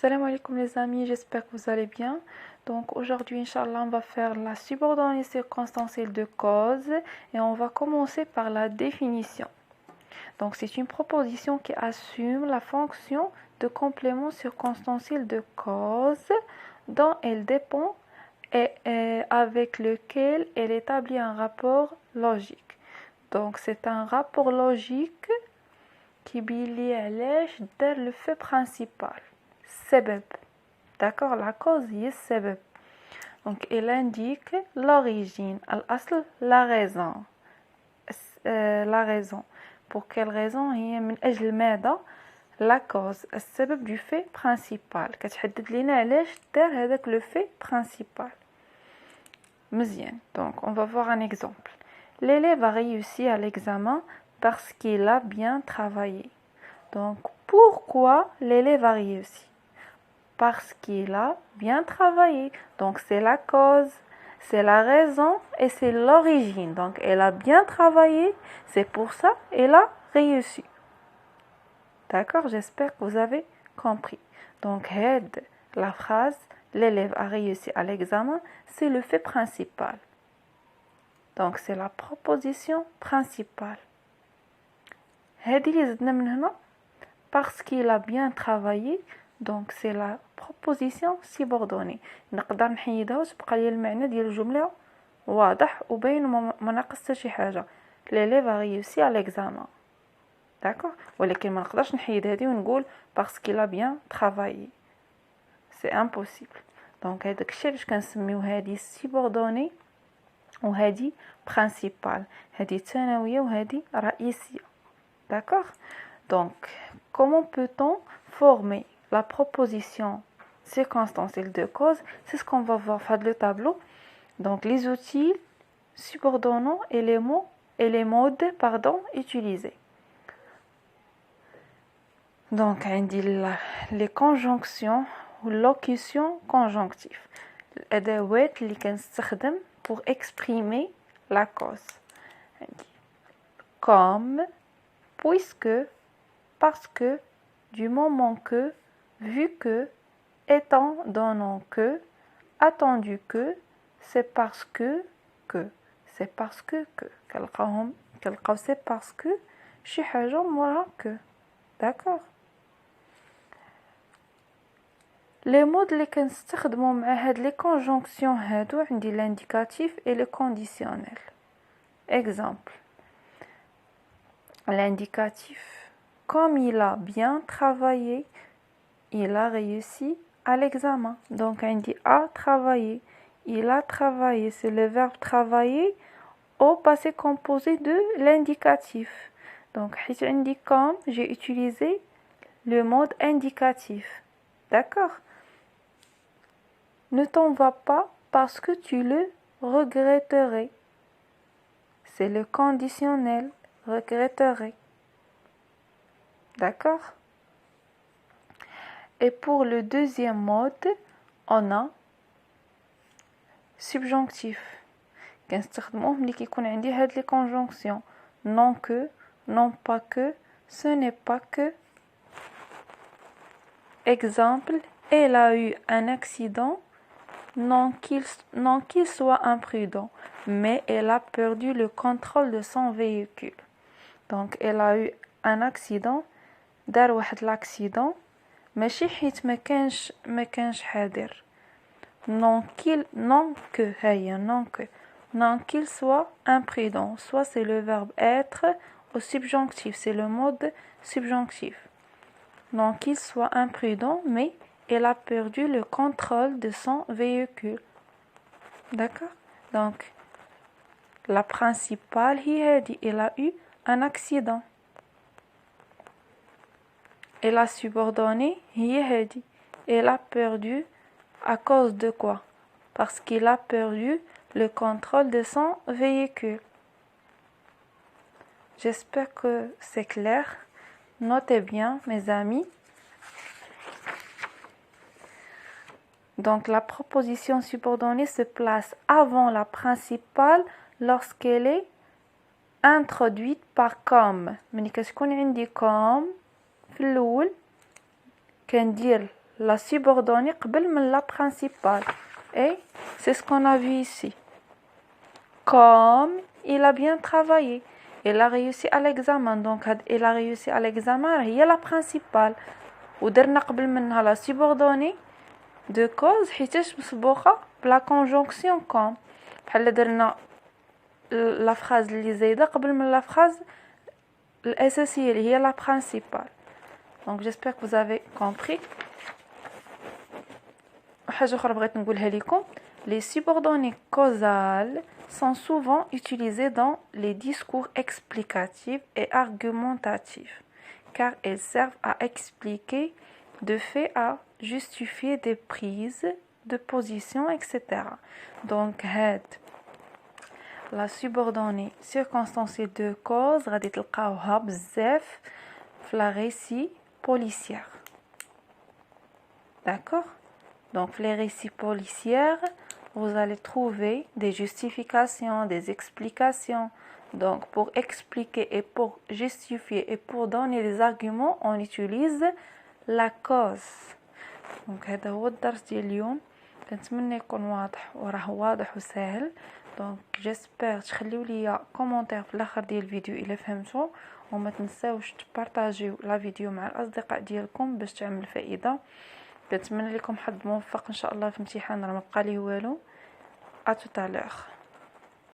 Salam alaikum les amis, j'espère que vous allez bien. Donc aujourd'hui, Inch'Allah, on va faire la subordonnée circonstancielle de cause et on va commencer par la définition. Donc c'est une proposition qui assume la fonction de complément circonstanciel de cause dont elle dépend et avec lequel elle établit un rapport logique. Donc c'est un rapport logique qui bilie le fait principal. Sebeb. D'accord, la cause est sebeb. Donc, elle indique l'origine, al-asl, la raison. La raison. Pour quelle raison هي من أجل ماذا la cause السبب du fait principal كتحدد لنا علاش دار هذاك le fait principal. مزيان. Donc, on va voir un exemple. L'élève a réussi à l'examen parce qu'il a bien travaillé. Donc, pourquoi l'élève a réussi? Parce qu'il a bien travaillé. Donc, c'est la cause, c'est la raison et c'est l'origine. Donc, elle a bien travaillé, c'est pour ça qu'elle a réussi. D'accord? J'espère que vous avez compris. Donc, la phrase, l'élève a réussi à l'examen, c'est le fait principal. Donc, c'est la proposition principale. Parce qu'il a bien travaillé, donc c'est la proposition subordonnée. نقدر نحيدها وتبقى لي المعنى ديال الجملة واضح وباين وما ناقص حتى شي حاجة. l'élève a réussi à l'examen. d'accord ولكن ما نقدرش نحيد هذه ونقول parce qu'il a bien travaillé. c'est impossible. donc هذاك الشيء باش كنسميو هذه subordonnée وهذه principale. هذه ثانوية وهذه رئيسية. d'accord donc comment peut-on former la proposition circonstancielle de cause? C'est ce qu'on va voir dans le tableau. Donc les outils subordonnants et les modes utilisés. Donc on dit les conjonctions ou locutions conjonctives. الأدوات اللي كنستخدم pour exprimer la cause. Comme, puisque, parce que, du moment que, vu que, étant, donnant que, attendu que, c'est parce que, c'est parce que, c'est parce que, شي حاجة موراها que, d'accord. les mots اللي كنستخدموا مع هاد les conjonctions هادو عندي l'indicatif et le conditionnel. exemple. L'indicatif. Comme il a bien travaillé, il a réussi à l'examen. Donc, on dit a travaillé. Il a travaillé. C'est le verbe travailler au passé composé de l'indicatif. Donc, comme j'ai utilisé le mode indicatif. D'accord? Ne t'en va pas parce que tu le regretterais. C'est le conditionnel. Regretterais. D'accord? Et pour le deuxième mode, on a subjonctif. كنستخدموه ملي كيكون عندي هاد لي conjonctions. Non que, non pas que, ce n'est pas que. Exemple, elle a eu un accident, non qu'il soit imprudent, mais elle a perdu le contrôle de son véhicule. Donc, elle a eu un accident, دار واحد l'accident, ماشي حيت ما كانش حاضر. non qu'il soit imprudent. Soit c'est le verbe être au subjonctif, c'est le mode subjonctif. Non qu'il soit imprudent, mais elle a perdu le contrôle de son véhicule. D'accord? Donc, la principale, elle a eu un accident. Et la subordonnée, elle a perdu à cause de quoi? Parce qu'il a perdu le contrôle de son véhicule. J'espère que c'est clair. Notez bien, mes amis. Donc, la proposition subordonnée se place avant la principale lorsqu'elle est introduite par comme. ملي كتكون عندي comme في الأول كندير la subordonnée قبل من la principale. Et c'est ce qu'on a vu ici. Comme il a bien travaillé, il a réussi à l'examen. Donc il a réussi à l'examen هي la principale. ودرنا قبل منها la subordonnée de cause حيتاش مسبوقة بلا conjonction comme. بحال درنا la phrase اللي زايدة قبل من la phrase الأساسية اللي هي la principale. Donc j'espère que vous avez compris. حاجة أخرى بغيت نقولها لكم. Les subordonnées causales sont souvent utilisées dans les discours explicatifs et argumentatifs, car elles servent à expliquer de faits, à justifier des prises de position, etc. Donc la subordonnée circonstancielle de cause غادي تلقاوها بزاف في la récit policière. D'accord? Donc les récits policières, vous allez trouver des justifications, des explications. Donc pour expliquer et pour justifier et pour donner des arguments, on utilise la cause. Donc هذا هو الدرس ديال اليوم. كنتمنى يكون واضح وراه واضح وسهل. دونك جيسبر تخليو ليا كومونتير في الاخر ديال الفيديو الا فهمتوا وما تنساوش تبارطاجيو لا فيديو مع الاصدقاء ديالكم باش تعمل فائده. كنتمنى لكم حظ موفق ان شاء الله في امتحان راه ما بقى ليه والو. À tout à l'heure.